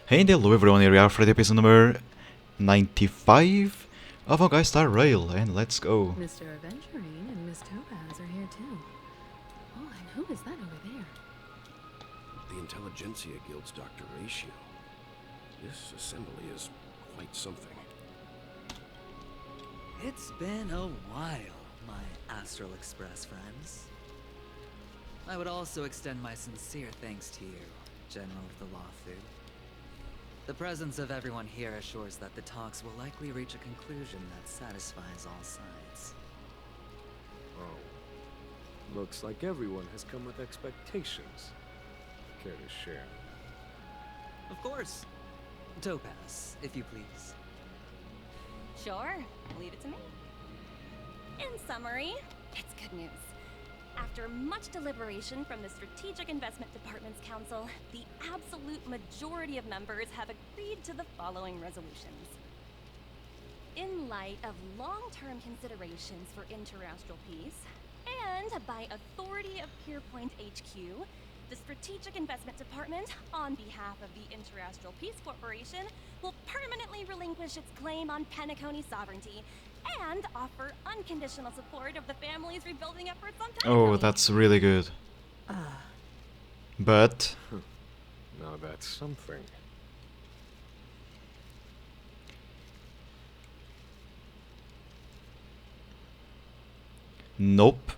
Hey, hello everyone, here we are for the episode number 95 of Honkai Star Rail, and let's go. Mr. Aventurine and Miss Topaz are here too. Oh, and who is that over there? The Intelligentsia Guild's Dr. Ratio. This assembly is quite something. It's been a while, my Astral Express friends. I would also extend my sincere thanks to you, General of the Lawfu. The presence of everyone here assures that the talks will likely reach a conclusion that satisfies all sides. Oh. Looks like everyone has come with expectations. Care to share? Of course. Topaz, if you please. Sure, leave it to me. In summary, it's good news. After much deliberation from the Strategic Investment Department's Council, the absolute majority of members have agreed to the following resolutions. In light of long-term considerations for interastral peace, and by authority of Pierpoint HQ, the Strategic Investment Department, on behalf of the Interastral Peace Corporation, will permanently relinquish its claim on Penacony sovereignty and offer unconditional support of the families rebuilding efforts on Penacony. Oh, that's really good. But Now that's something. nope,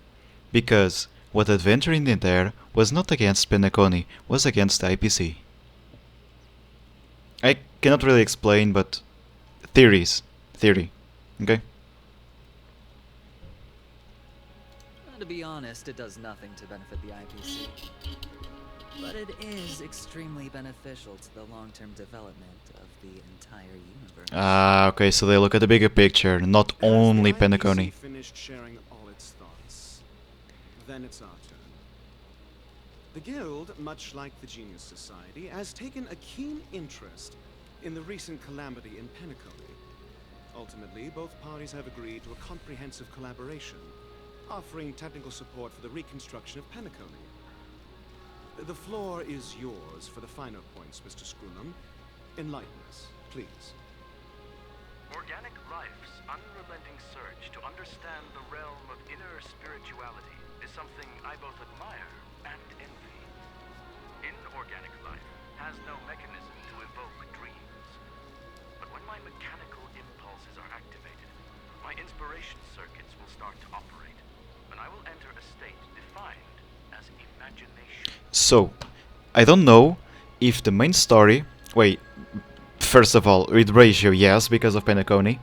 because what Adventuring did there was not against Penacony, was against the IPC. I cannot really explain, but theory, okay? To be honest, it does nothing to benefit the IPC. But it is extremely beneficial to the long-term development of the entire universe. Ah, okay, so they look at the bigger picture, not only Penacony. Finished sharing all its thoughts. Then it's our turn. The Guild, much like the Genius Society, has taken a keen interest in the recent calamity in Penacony. Ultimately, both parties have agreed to a comprehensive collaboration, offering technical support for the reconstruction of Penacony. The floor is yours for the finer points, Mr. Scrunum. Enlighten us, please. Organic life's unrelenting search to understand the realm of inner spirituality is something I both admire and envy. Inorganic life has no mechanism to evoke dreams. But when my mechanical impulses are activated, my inspiration circuits will start to operate, and I will enter a state defined as imagination. So, I don't know if the main story... Wait, first of all, with Ratio, yes, because of Penacony.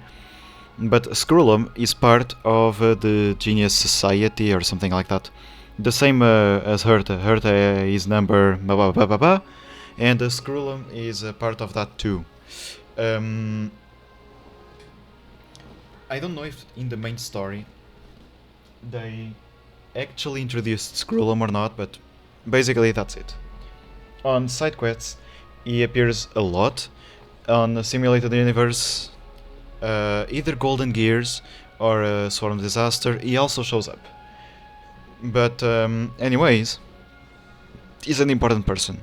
But Scrollum is part of the Genius Society or something like that. The same as Herta. Herta is number blah blah blah blah blah. And Scrollum is part of that too. I don't know if in the main story they actually introduced Scrollum or not, but basically that's it. On side quests, he appears a lot. On the Simulated Universe, either Golden Gears or Swarm Disaster, he also shows up. But anyways, he's an important person.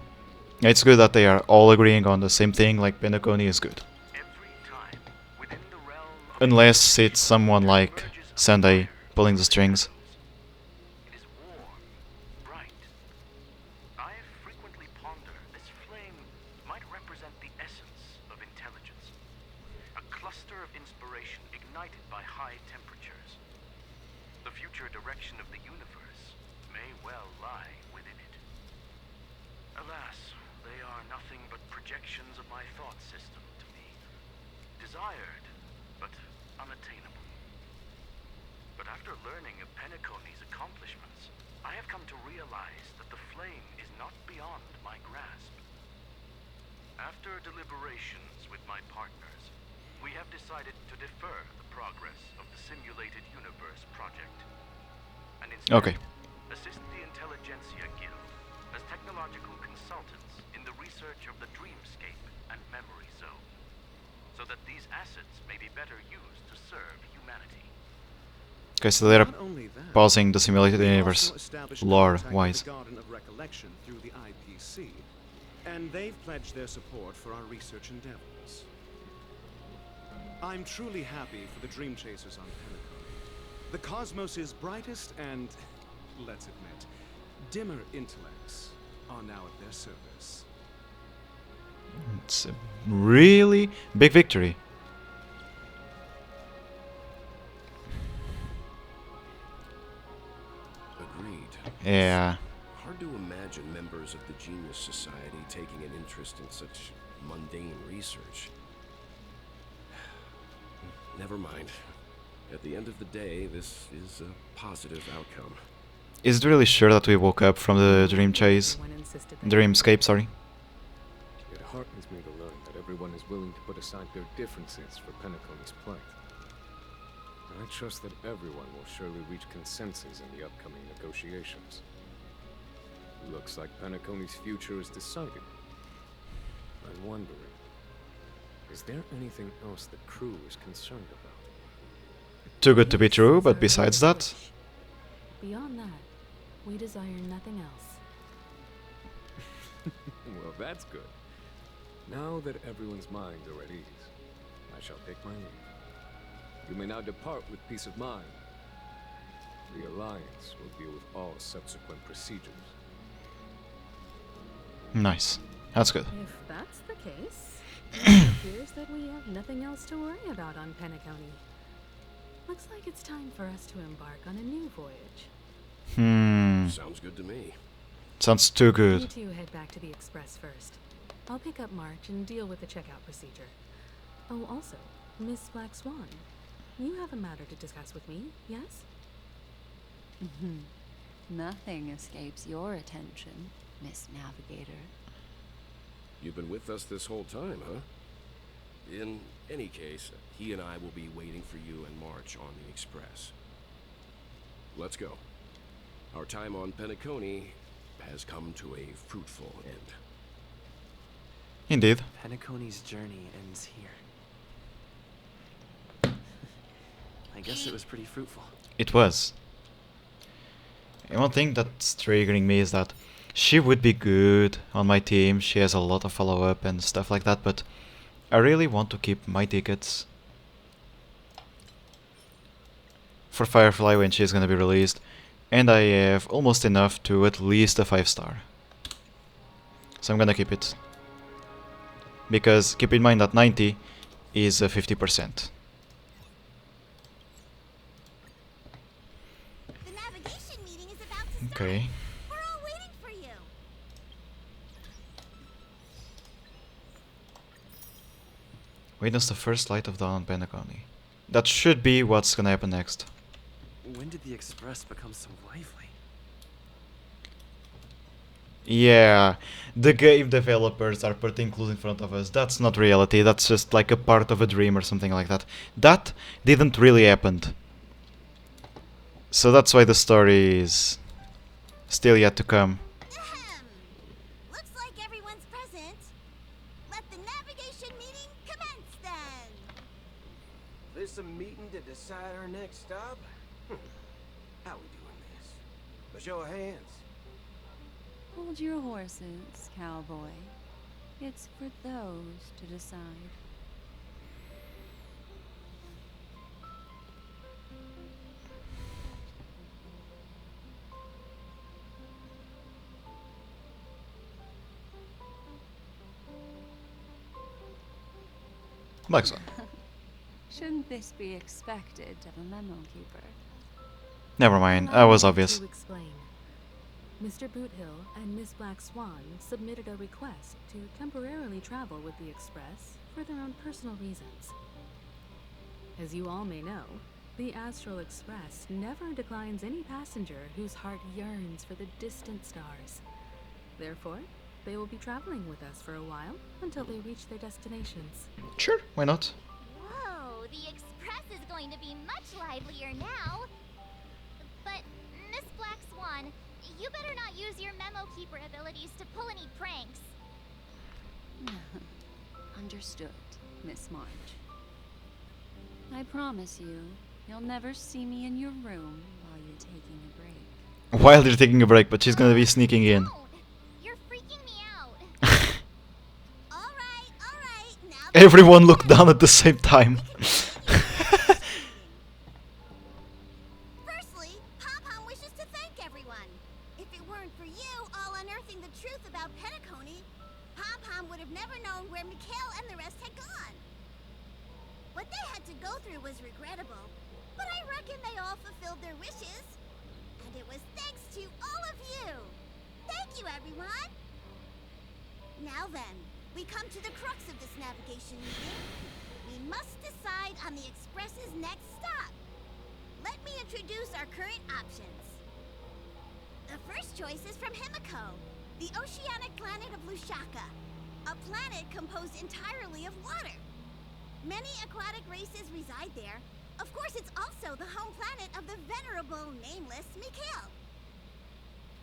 It's good that they are all agreeing on the same thing, like Penacony is good. Every time within the realm of Unless it's someone like Sunday pulling the strings. it is warm, bright. I frequently ponder this flame might represent the essence of intelligence. A cluster of inspiration ignited by high temperatures. The future direction of the universe may well lie within it. Alas, they are nothing but projections of my thought system to me. Desired, but unattainable. But after learning of Penacony's accomplishments, I have come to realize that the flame is not beyond my grasp. After deliberations with my partners, we have decided to defer the progress of the Simulated Universe project. And instead, Okay. assist the Intelligentsia Guild as technological consultants in the research of the Dreamscape and Memory Zone, so that these assets may be better used to serve humanity. Okay, so they're Not only that, pausing the Simulated we Universe also established lore contact with wise. the Garden of Recollection through the IPC. and they've pledged their support for our research endeavors. I'm truly happy for the Dream Chasers on Penacony. The cosmos' brightest and, let's admit, dimmer intellects are now at their service. It's a really big victory. Agreed. Yeah. Hard to imagine members of the Genius Society taking an interest in such mundane research. Never mind. At the end of the day, this is a positive outcome. Is it really sure that we woke up from the dream chase? Everyone insisted they Dreamscape, sorry. It heartens me to learn that everyone is willing to put aside their differences for Penacony's plight. I trust that everyone will surely reach consensus in the upcoming negotiations. Looks like Penacony's future is decided. I'm wondering, is there anything else the crew is concerned about? Too good to be true, but besides that... Beyond that, we desire nothing else. Well, that's good. Now that everyone's minds are at ease, I shall take my leave. You may now depart with peace of mind. The Alliance will deal with all subsequent procedures. Nice. That's good. If that's the case, it appears that we have nothing else to worry about on Penacony. Looks like it's time for us to embark on a new voyage. Sounds good to me. Sounds too You good. two head back to the Express first. I'll pick up March and deal with the checkout procedure. Oh, also, Miss Black Swan, you have a matter to discuss with me, yes? Nothing escapes your attention, Miss Navigator. You've been with us this whole time, huh? In any case, he and I will be waiting for you and March on the Express. Let's go. Our time on Penacony has come to a fruitful end. Indeed. Penacony's journey ends here. I guess it was pretty fruitful. It was. And one thing that's triggering me is that she would be good on my team. She has a lot of follow-up and stuff like that, but I really want to keep my tickets for Firefly when she's gonna be released, and I have almost enough to at least a 5-star. So I'm gonna keep it. Because keep in mind that 90 is a 50%. The navigation meeting is about to start. Okay. We're all waiting for you. Witness the first light of dawn on Penacony. That should be what's gonna happen next. When did the Express become so lively? Yeah, the game developers are putting clues in front of us. That's not reality, that's just like a part of a dream or something like that. That didn't really happen. So that's why the story is still yet to come. Ahem. Looks like everyone's present. Let the navigation meeting commence then. This a meeting to decide our next stop? How we doing this? A show of hands. Hold your horses, cowboy. It's for those to decide. Black Swan. Shouldn't this be expected of a memo keeper? Never mind, Allow that was me obvious. to explain. Mr. Boothill and Miss Black Swan submitted a request to temporarily travel with the Express for their own personal reasons. As you all may know, the Astral Express never declines any passenger whose heart yearns for the distant stars. Therefore, they will be traveling with us for a while until they reach their destinations. Sure, why not? Whoa, the Express is going to be much livelier now. But, Miss Black Swan, you better not use your memo keeper abilities to pull any pranks. Understood, Miss March. I promise you, you'll never see me in your room while you're taking a break. While they're taking a break, but she's gonna be sneaking in. Don't! You're freaking me out. Everyone looked down at the same time. Firstly, Pom-Pom wishes to thank everyone. If it weren't for you all unearthing the truth about Penacony, Pom-Pom would have never known where Mikhail and the rest had gone. What they had to go through was regrettable, but I reckon they all fulfilled their wishes. And it was thanks to all of you. Thank you, everyone. Now then, we come to the crux of this navigation meeting. We must decide on the Express's next stop. Let me introduce our current options. The first choice is from Himiko, the oceanic planet of Lushaka, a planet composed entirely of water. Many aquatic races reside there. Of course, it's also the home planet of the venerable, nameless Mikhail.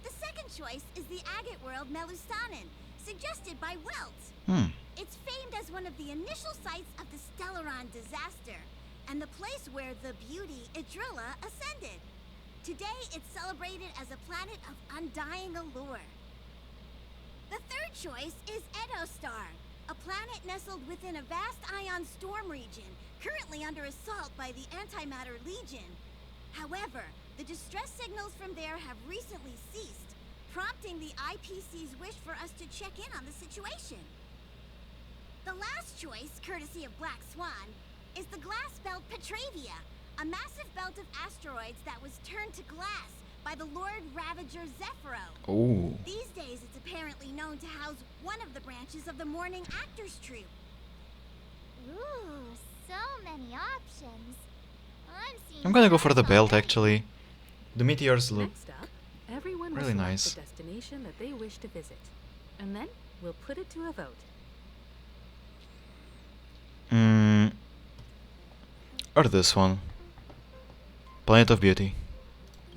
The second choice is the agate world Melustanen, suggested by Welt. It's famed as one of the initial sites of the Stellaron disaster, and the place where the beauty Idrilla ascended. Today, it's celebrated as a planet of undying allure. The third choice is Edostar, a planet nestled within a vast ion storm region, currently under assault by the Antimatter Legion. However, the distress signals from there have recently ceased, prompting the IPC's wish for us to check in on the situation. The last choice, courtesy of Black Swan, is the glass belt Petravia, a massive belt of asteroids that was turned to glass by the Lord Ravager Zephyro. Ooh. These days, it's apparently known to house one of the branches of the Morning Actors Troupe. Ooh, so many options. I'm gonna go for the belt, actually. The meteors look Next up, everyone will really select nice. the destination that they wish to visit, and then we'll put it to a vote. Or this one. Planet of Beauty.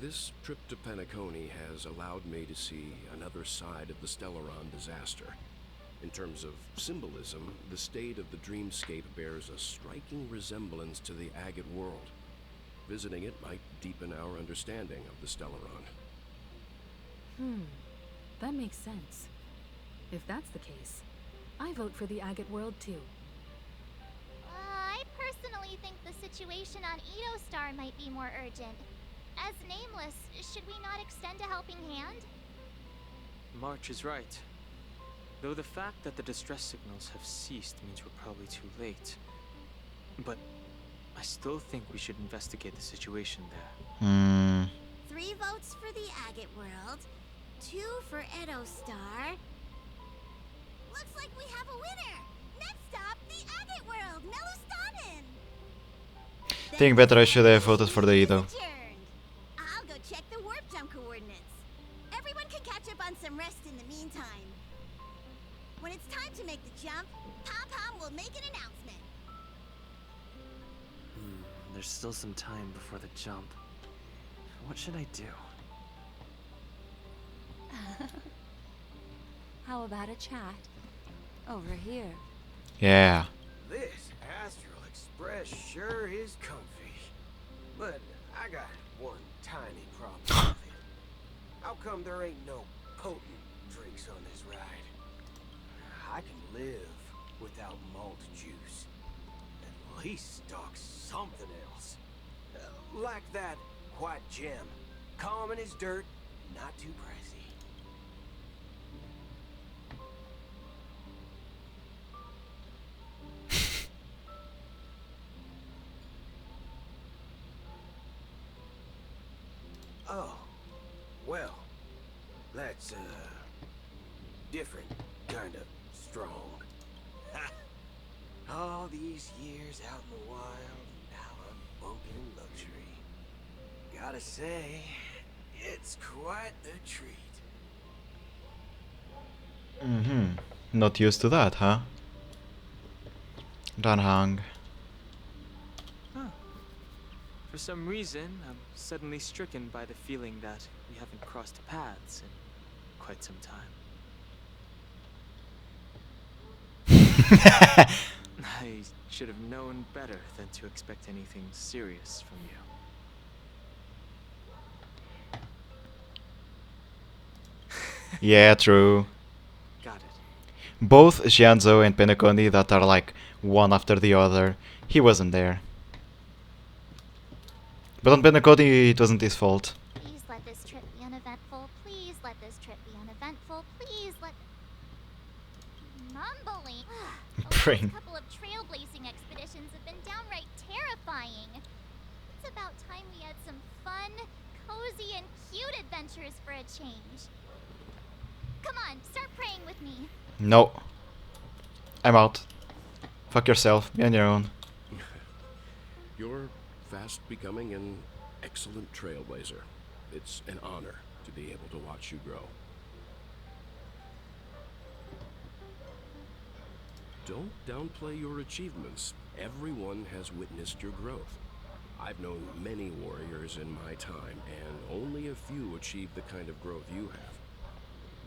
This trip to Penacony has allowed me to see another side of the Stellaron disaster. In terms of symbolism, the state of the dreamscape bears a striking resemblance to the agate world. Visiting it might deepen our understanding of the Stellaron. That makes sense. If that's the case, I vote for the agate world too. I personally think the situation on Edostar might be more urgent. As Nameless, should we not extend a helping hand? March is right. Though the fact that the distress signals have ceased means we're probably too late. But I still think we should investigate the situation there. 3 votes for the agate world, 2 for Edostar. Looks like we have a winner! Next stop, the agate world, Melustanen! Think better I should have voted for the Edo. I'll go check the warp jump coordinates. Everyone can catch up on some rest in the meantime. When it's time to make the jump, Pom-Pom will make an announcement. There's still some time before the jump. What should I do? How about a chat? Over here. Yeah. This Astral Express sure is comfy. But I got one tiny problem with it. How come there ain't no potent drinks on this ride? I can live without malt juice. At least stock something else. Like that white gem. Common as dirt, not too pricey. Oh, well, that's, different kind of strong. All these years out in the wild, now I'm bunking in luxury. Gotta say, it's quite the treat. Not used to that, huh? Ranhang. For some reason, I'm suddenly stricken by the feeling that we haven't crossed paths in quite some time. I should have known better than to expect anything serious from you. Yeah, true. Got it. both Gianzo and Penaconi that are like one after the other. He wasn't there. But on Penaconi, it wasn't his fault. Please let this trip be uneventful. Please let this trip be uneventful. Please let... Mumbling. The Praying. last couple of trailblazing expeditions have been downright terrifying. It's about time we had some fun, cozy, and cute adventures for a change. Come on, start praying with me. No. I'm out. Fuck yourself. Be on your own. You're fast becoming an excellent trailblazer. It's an honor to be able to watch you grow. Don't downplay your achievements. Everyone has witnessed your growth. I've known many warriors in my time, and only a few achieve the kind of growth you have.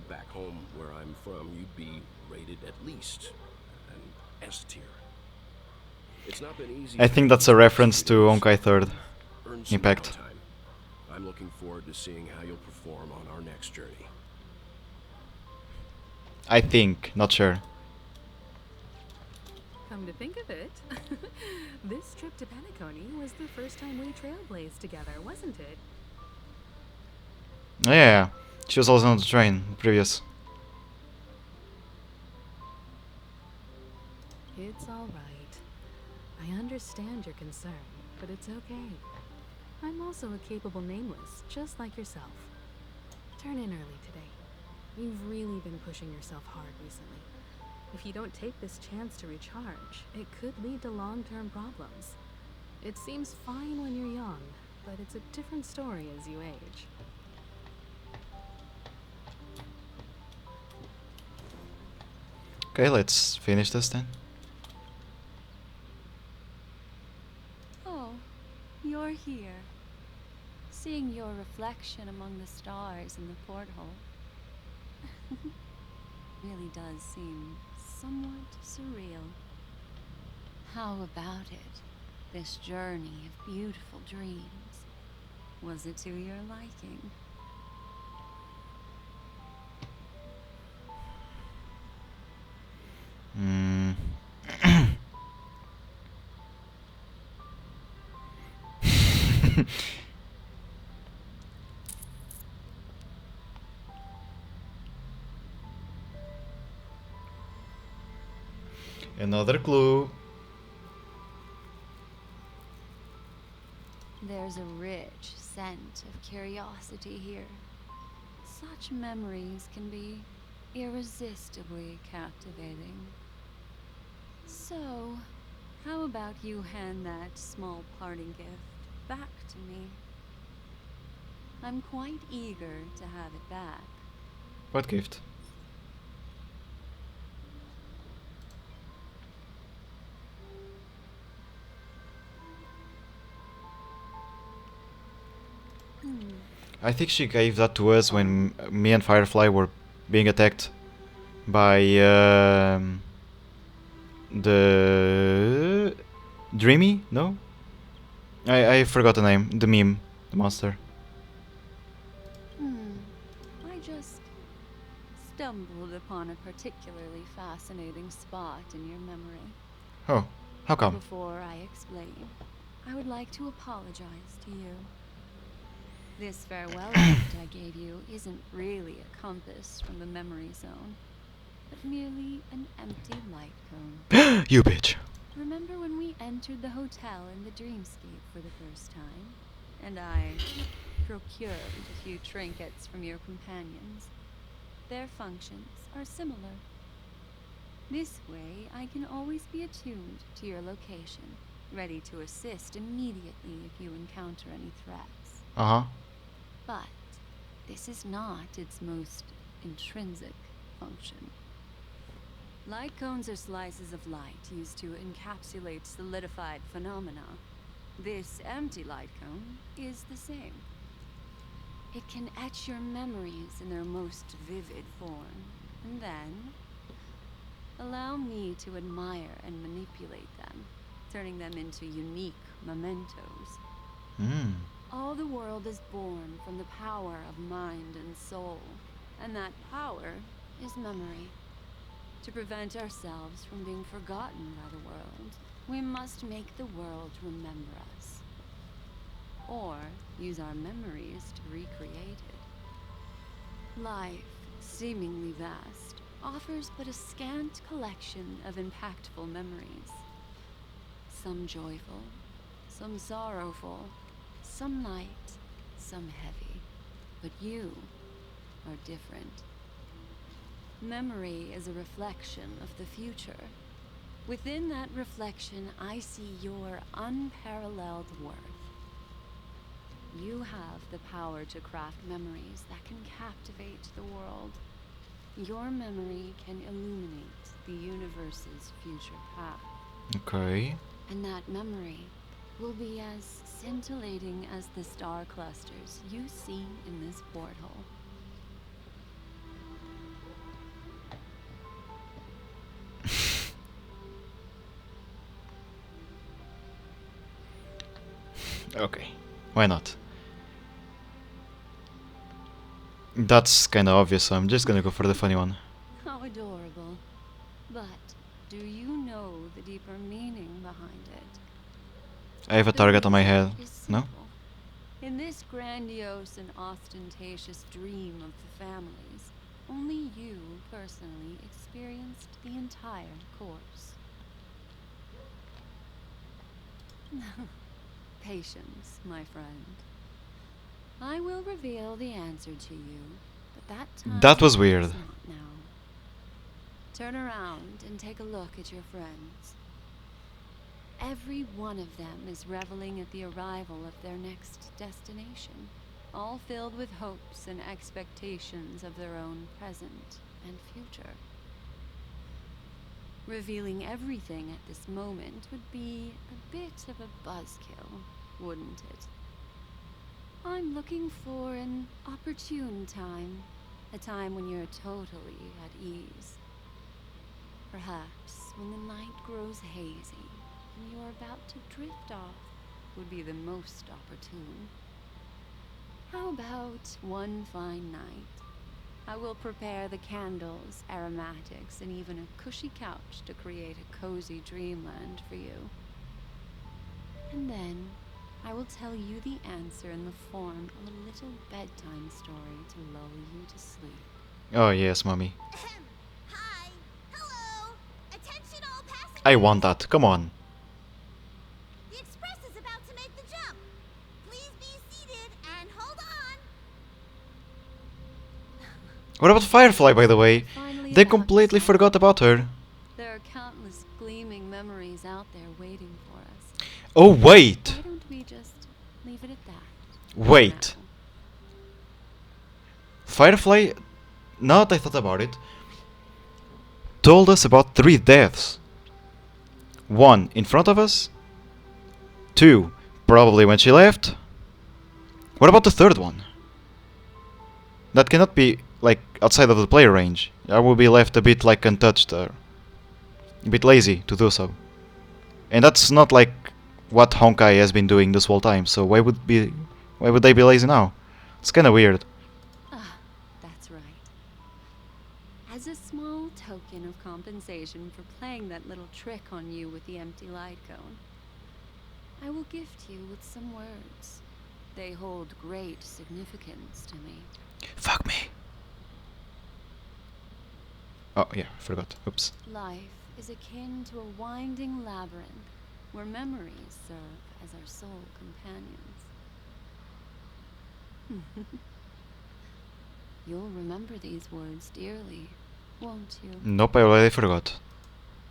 Back home where I'm from, you'd be rated at least an S tier. It's not been easy. I think that's a reference to Honkai 3rd. Earn some Impact. downtime. I'm looking forward to seeing how you'll perform on our next journey. I think, not sure. Come to think of it, this trip to Penacony was the first time we trailblazed together, wasn't it? Yeah, she was also on the train, previous. It's all right. I understand your concern, but it's okay. I'm also a capable nameless, just like yourself. Turn in early today. You've really been pushing yourself hard recently. If you don't take this chance to recharge, it could lead to long-term problems. It seems fine when you're young, but it's a different story as you age. Okay, let's finish this then. Oh, you're here. Seeing your reflection among the stars in the porthole really does seem somewhat surreal. How about it? This journey of beautiful dreams. Was it to your liking? Mm. Another clue. There's a rich scent of curiosity here. Such memories can be irresistibly captivating. So, how about you hand that small parting gift back to me? I'm quite eager to have it back. What gift? I think she gave that to us when me and Firefly were being attacked by the Dreamy? No? I forgot the name. The meme. The monster. I just stumbled upon a particularly fascinating spot in your memory. Oh, how come? Before I explain, I would like to apologize to you. This farewell gift I gave you isn't really a compass from the memory zone, but merely an empty light cone. You bitch. Remember when we entered the hotel in the dreamscape for the first time, and I procured a few trinkets from your companions? Their functions are similar. This way, I can always be attuned to your location, ready to assist immediately if you encounter any threats. Uh-huh. But this is not its most intrinsic function. Light cones are slices of light used to encapsulate solidified phenomena. This empty light cone is the same. It can etch your memories in their most vivid form, and then allow me to admire and manipulate them, turning them into unique mementos. All the world is born from the power of mind and soul, and that power is memory. To prevent ourselves from being forgotten by the world, we must make the world remember us. Or use our memories to recreate it. Life, seemingly vast, offers but a scant collection of impactful memories. Some joyful, some sorrowful, some light, some heavy. But you are different. Memory is a reflection of the future. Within that reflection, I see your unparalleled worth. You have the power to craft memories that can captivate the world. Your memory can illuminate the universe's future path. Okay. And that memory will be as scintillating as the star clusters you see in this porthole. Okay. Why not? That's kinda obvious, so I'm just gonna go for the funny one. How adorable. But do you know the deeper meaning behind it? I have a target on my head. No? In this grandiose and ostentatious dream of the families, only you personally experienced the entire course. Patience, my friend. I will reveal the answer to you, but that time That was weird. is not now. Turn around and take a look at your friends. Every one of them is reveling at the arrival of their next destination, all filled with hopes and expectations of their own present and future. Revealing everything at this moment would be a bit of a buzzkill, wouldn't it? I'm looking for an opportune time, a time when you're totally at ease. Perhaps when the night grows hazy and you're about to drift off would be the most opportune. How about one fine night? I will prepare the candles, aromatics, and even a cushy couch to create a cozy dreamland for you. And then I will tell you the answer in the form of a little bedtime story to lull you to sleep. Oh yes, mommy. Hi. Hello. Attention all passengers. I want that. Come on. The express is about to make the jump. Please be seated and hold on. What about Firefly, by the way? Finally They about completely to forgot about her. There are countless gleaming memories out there waiting for us. Oh wait! Why don't we just leave it at that? Wait. Now? Firefly, now that I thought about it, told us about 3 deaths. 1 in front of us. 2 probably when she left. What about the 3rd one? That cannot be like outside of the player range. I will be left a bit like untouched or a bit lazy to do so. And that's not like what Honkai has been doing this whole time, so why would they be lazy now? It's kinda weird. Ah, that's right. As a small token of compensation for playing that little trick on you with the empty light cone, I will gift you with some words. They hold great significance to me. Fuck me. Oh yeah, I forgot. Oops. Life is akin to a winding labyrinth where memories serve as our sole companions. You'll remember these words dearly, won't you? Nope, I already forgot.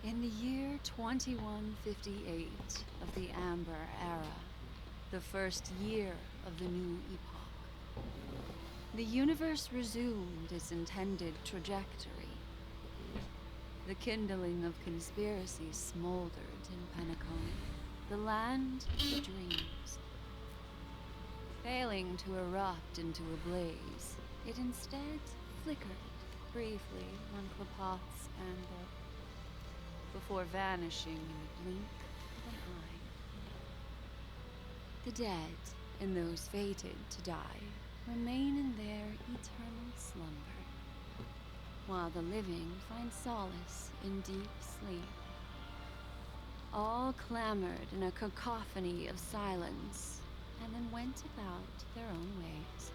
In the year 2158 of the Amber Era, the first year of the new epoch, the universe resumed its intended trajectory. The kindling of conspiracy smoldered in Penacony, the land of dreams. Failing to erupt into a blaze, it instead flickered briefly on Klapoth's anvil, before vanishing in the blink of an eye. The dead, and those fated to die, remain in their eternal slumber. while the living find solace in deep sleep. All clamored in a cacophony of silence, and then went about their own ways.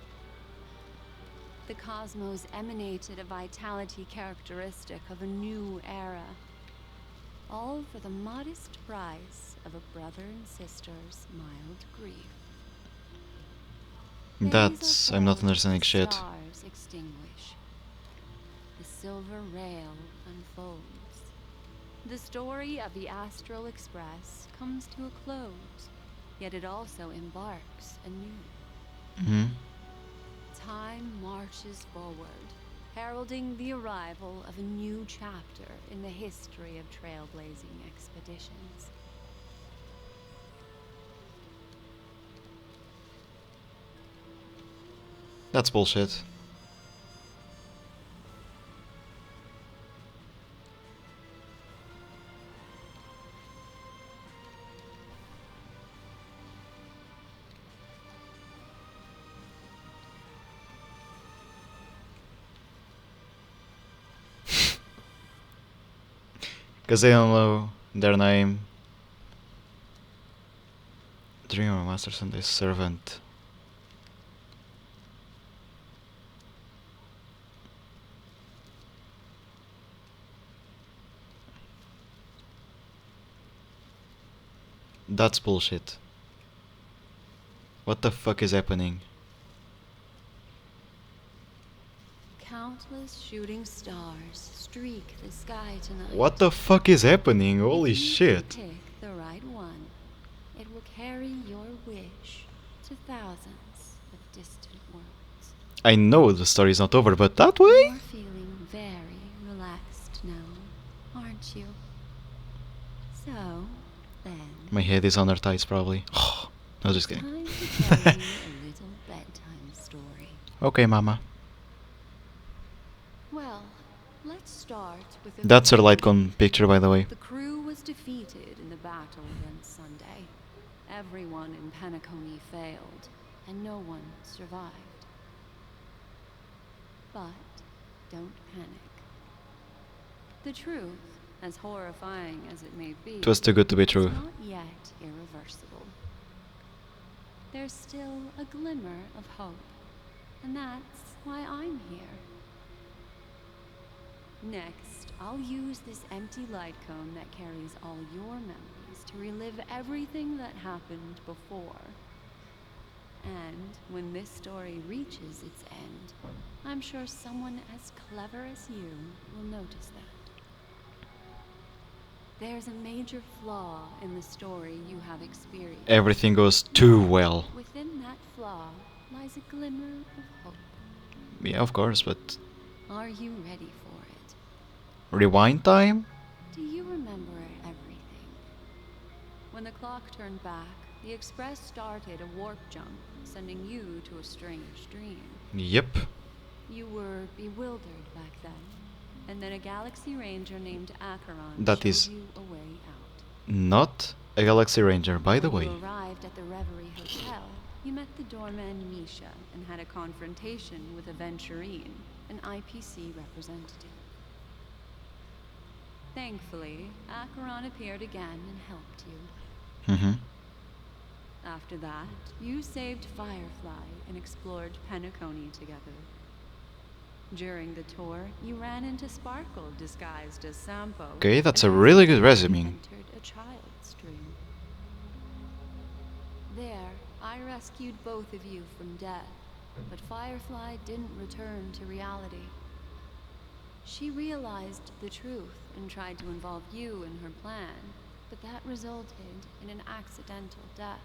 The cosmos emanated a vitality characteristic of a new era, all for the modest price of a brother and sister's mild grief. That's... I'm not understanding shit. Stars extinguish. The silver rail unfolds. The story of the Astral Express comes to a close, yet it also embarks anew. Mm-hmm. Time marches forward, heralding the arrival of a new chapter in the history of trailblazing expeditions. That's bullshit. Because they don't know their name. Dream of Master Sunday's servant. That's bullshit. What the fuck is happening? Countless shooting stars streak the sky tonight. What the fuck is happening? Holy If you shit. pick the right one, it will carry your wish to thousands of distant worlds. I know the story's not over, but that way? You're feeling very relaxed now, aren't you? So, then... My head is on her thighs, probably. No, just kidding. Time to tell you a little bedtime story. Okay, mama. Well, let's start with the... That's her Lightcon picture, by the way. The crew was defeated in the battle against Sunday. Everyone in Penacony failed, and no one survived. But don't panic. The truth, as horrifying as it may be, It was too good to be true. is not yet irreversible. There's still a glimmer of hope, and that's why I'm here. Next, I'll use this empty light cone that carries all your memories to relive everything that happened before. And when this story reaches its end, I'm sure someone as clever as you will notice that. There's a major flaw in the story you have experienced. Everything goes too well. Within that flaw lies a glimmer of hope. Yeah, of course, but... Are you ready for it? Rewind time? Do you remember everything? When the clock turned back, the Express started a warp jump, sending you to a strange dream. Yep. You were bewildered back then, and then a Galaxy Ranger named Acheron That showed is you a way out. not a Galaxy Ranger, by the way. When you arrived at the Reverie Hotel, you met the doorman Misha and had a confrontation with Aventurine, an IPC representative. Thankfully, Acheron appeared again and helped you. Mm-hmm. After that, you saved Firefly and explored Penacony together. During the tour, you ran into Sparkle disguised as Sampo. Okay, that's and a really good accidentally resume. entered a child's dream. There, I rescued both of you from death, but Firefly didn't return to reality. She realized the truth and tried to involve you in her plan, but that resulted in an accidental death.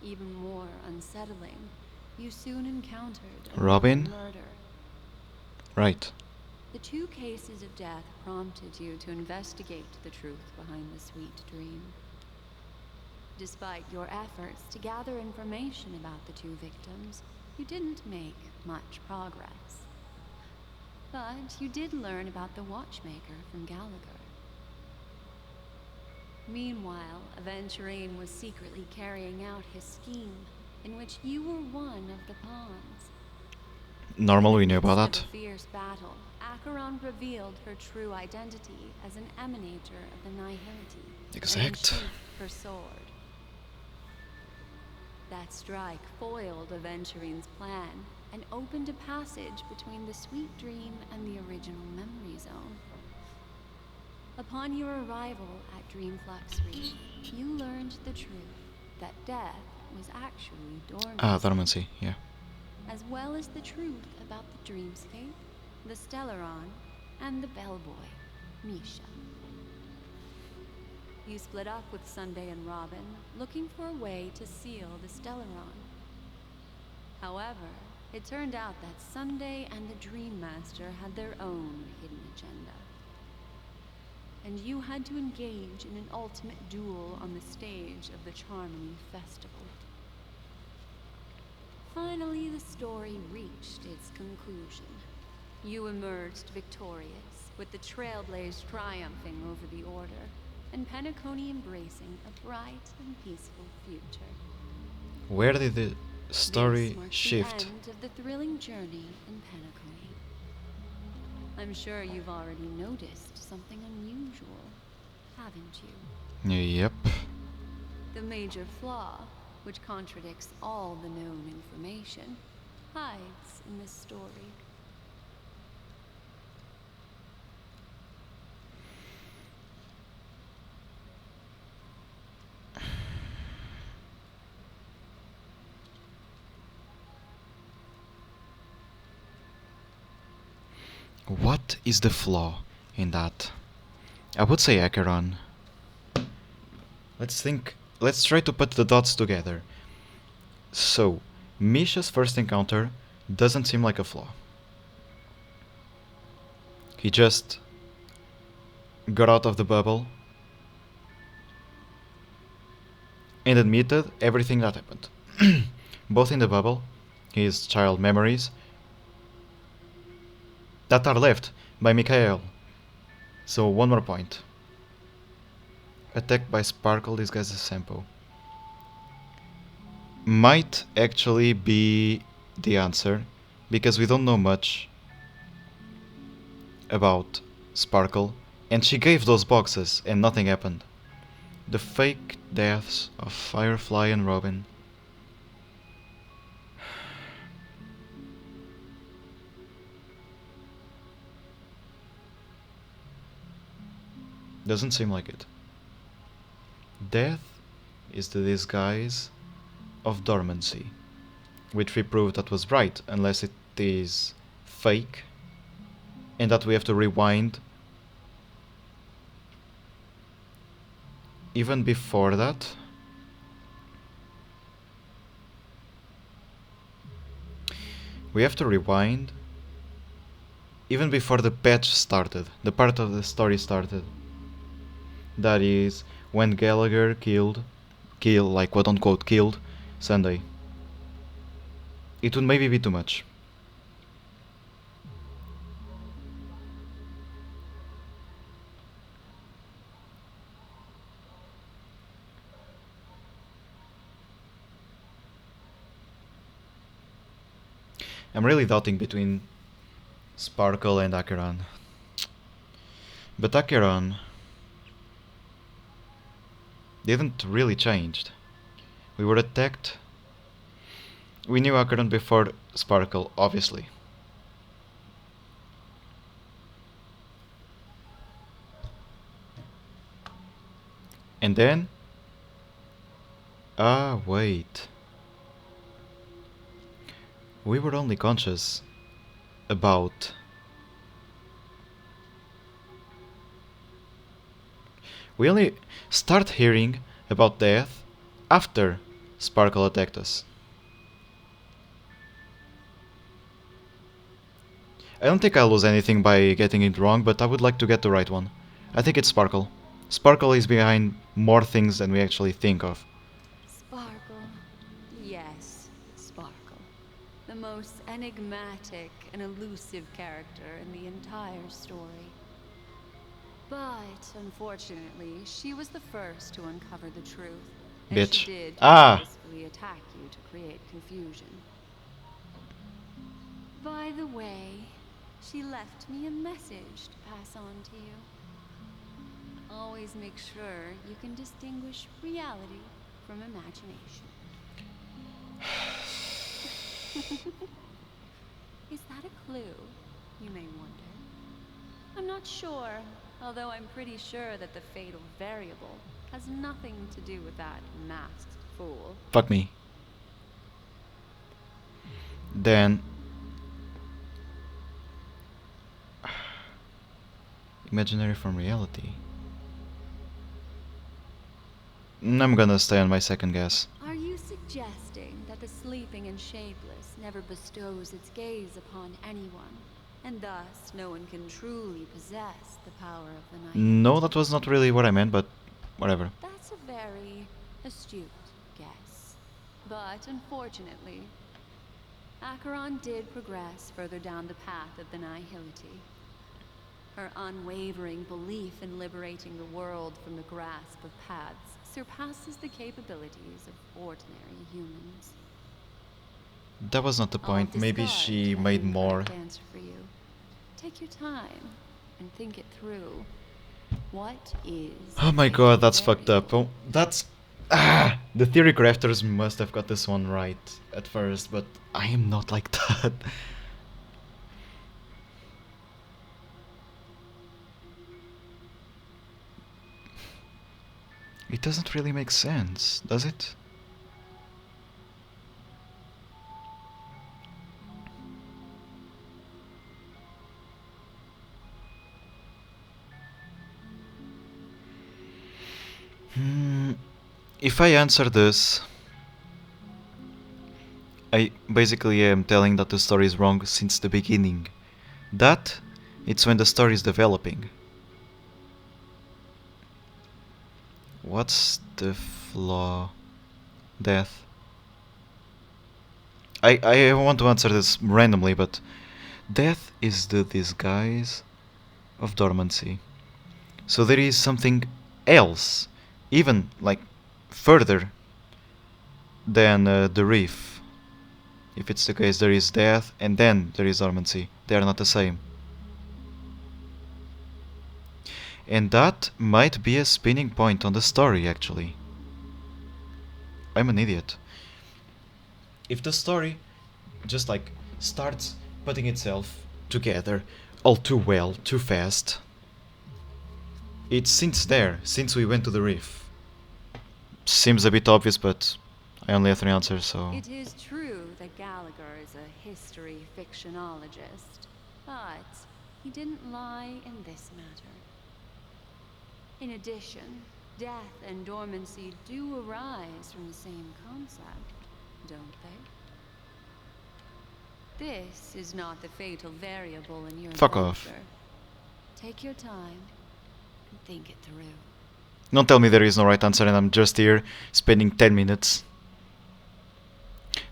Even more unsettling, you soon encountered a Robin? murder. Right. The two cases of death prompted you to investigate the truth behind the sweet dream. Despite your efforts to gather information about the two victims, you didn't make much progress. But you did learn about the watchmaker from Gallagher. Meanwhile, Aventurine was secretly carrying out his scheme, in which you were one of the pawns. normal, we In the knew about midst that. of a fierce battle, Acheron revealed her true identity as an emanator of the Nihility, and Exact. unsheathed her sword. That strike foiled Aventurine's plan and opened a passage between the sweet dream and the original memory zone. Upon your arrival at Dreamflux Reef, you learned the truth that death was actually dormant. Ah, dormancy, yeah. As well as the truth about the dreamscape, the Stellaron, and the bellboy, Misha. You split up with Sunday and Robin, looking for a way to seal the Stellaron. However, it turned out that Sunday and the Dream Master had their own hidden agenda. And you had to engage in an ultimate duel on the stage of the Charmony Festival. Finally, the story reached its conclusion. You emerged victorious, with the Trailblaze triumphing over the Order, and Penacony embracing a bright and peaceful future. Where did the story This marks shift? the end of the thrilling journey in Penacony. I'm sure you've already noticed something unusual, haven't you? Yep. The major flaw, which contradicts all the known information, hides in this story. What is the flaw in that? I would say Acheron. Let's think. Let's try to put the dots together. So, Misha's first encounter doesn't seem like a flaw. He just got out of the bubble and admitted everything that happened. Both in the bubble, his child memories, that are left by Mikhail. So one more point. Attacked by Sparkle disguised as Sampo. Might actually be the answer, because we don't know much about Sparkle, and she gave those boxes and nothing happened. The fake deaths of Firefly and Robin. Doesn't seem like it. Death is the disguise of dormancy, which we proved that was right, unless it is fake, and that we have to rewind even before that. We have to rewind even before the patch started, the part of the story started. That is when Gallagher killed, like quote unquote killed, Sunday. It would maybe be too much. I'm really doubting between Sparkle and Acheron. But Acheron didn't really change. We were attacked. We knew Acheron before Sparkle, obviously. And then... Ah, wait. We were only conscious about... We only start hearing about death after Sparkle attacked us. I don't think I'll lose anything by getting it wrong, but I would like to get the right one. I think it's Sparkle. Sparkle is behind more things than we actually think of. Sparkle. Yes, Sparkle. The most enigmatic and elusive character in the entire story. But, unfortunately, she was the first to uncover the truth. And Bitch. she did Ah! purposefully attack you to create confusion. By the way, she left me a message to pass on to you. Always make sure you can distinguish reality from imagination. Is that a clue, you may wonder? I'm not sure, although I'm pretty sure that the fatal variable has nothing to do with that masked fool. Fuck me. Then imaginary from reality. I'm gonna stay on my second guess. Are you suggesting that the sleeping and shapeless never bestows its gaze upon anyone, and thus no one can truly possess the power of the night? No, that was not really what I meant, but whatever. That's a very astute guess. But unfortunately, Acheron did progress further down the path of the Nihility. Her unwavering belief in liberating the world from the grasp of paths surpasses the capabilities of ordinary humans. That was not the point. Maybe she made more. Answer for you. Take your time and think it through. What is? Oh my god, that's fucked up. Oh, that's the theory crafters must have got this one right at first, but I am not like that. It doesn't really make sense, does it? If I answer this, I basically am telling that the story is wrong since the beginning. That, it's when the story is developing. What's the flaw? Death. I want to answer this randomly, but death is the disguise of dormancy. So there is something else, even like further than the reef. If it's the case, there is death and then there is dormancy. They are not the same. And that might be a spinning point on the story, actually. I'm an idiot. If the story just like starts putting itself together all too well, too fast, it's since we went to the reef. Seems a bit obvious, but I only have 3 answers, so... It is true that Gallagher is a history fictionologist, but he didn't lie in this matter. In addition, death and dormancy do arise from the same concept, don't they? This is not the fatal variable in your Fuck off. adventure. Take your time and think it through. Don't tell me there is no right answer and I'm just here spending 10 minutes.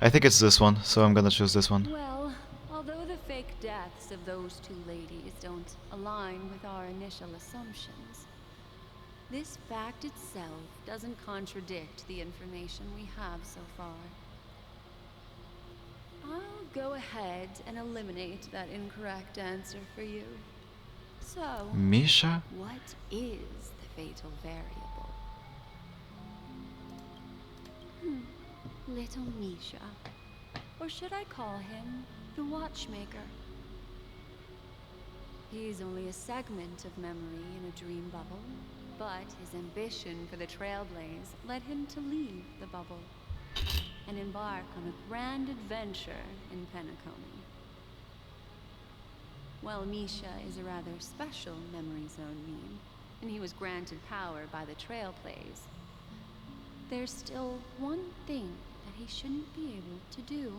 I think it's this one, so I'm gonna choose this one. Well, although the fake deaths of those 2 ladies don't align with our initial assumptions, this fact itself doesn't contradict the information we have so far. I'll go ahead and eliminate that incorrect answer for you. So, Misha? what is the fatal variable? Little Misha. Or should I call him the Watchmaker? He's only a segment of memory in a dream bubble, but his ambition for the Trailblaze led him to leave the bubble and embark on a grand adventure in Penacony. While Misha is a rather special memory zone meme, and he was granted power by the Trailblaze, there's still one thing that he shouldn't be able to do.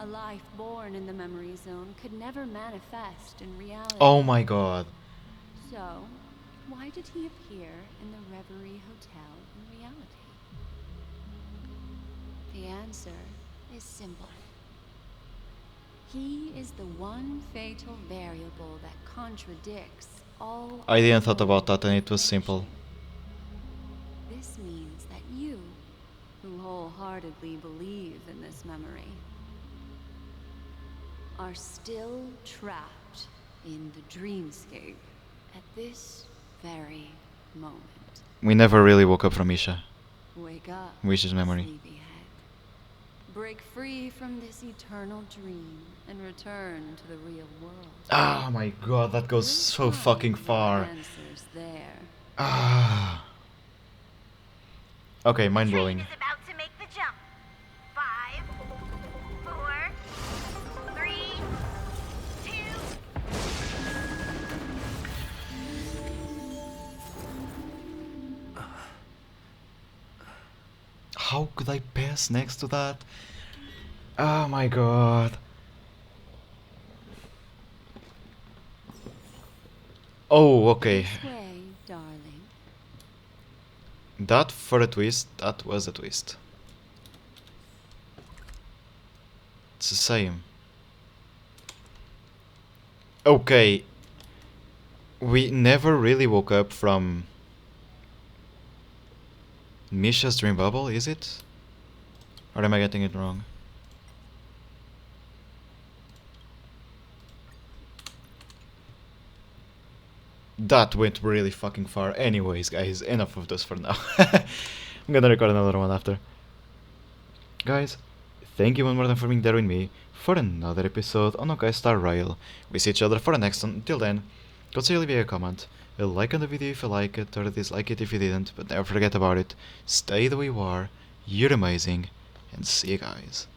A life born in the memory zone could never manifest in reality. Oh my god. So, why did he appear in the Reverie Hotel in reality? The answer is simple. He is the one fatal variable that contradicts all... I didn't thought about that and it was simple. This means that you, who wholeheartedly believe in this memory, are still trapped in the dreamscape at this very moment. We never really woke up from Misha. Wake up, Wish's memory. sleepyhead. Break free from this eternal dream and return to the real world. Oh my god, that goes so fucking far. Answers there. Ah. Okay, mind blowing. Train is about to make the jump. 5, 4, 3, 2. How could I pass next to that? Oh my god. Oh, okay. This way, darling. That for a twist, that was a twist. It's the same. Okay. We never really woke up from Misha's dream bubble, is it? Or am I getting it wrong? That went really fucking far. Anyways, guys, enough of this for now. I'm gonna record another one after. Guys, thank you one more time for being there with me for another episode on Honkai Star Rail. We see each other for the next one. Until then, consider leaving a comment, a like on the video if you like it, or dislike it if you didn't, but never forget about it. Stay the way you are, you're amazing, and see you guys.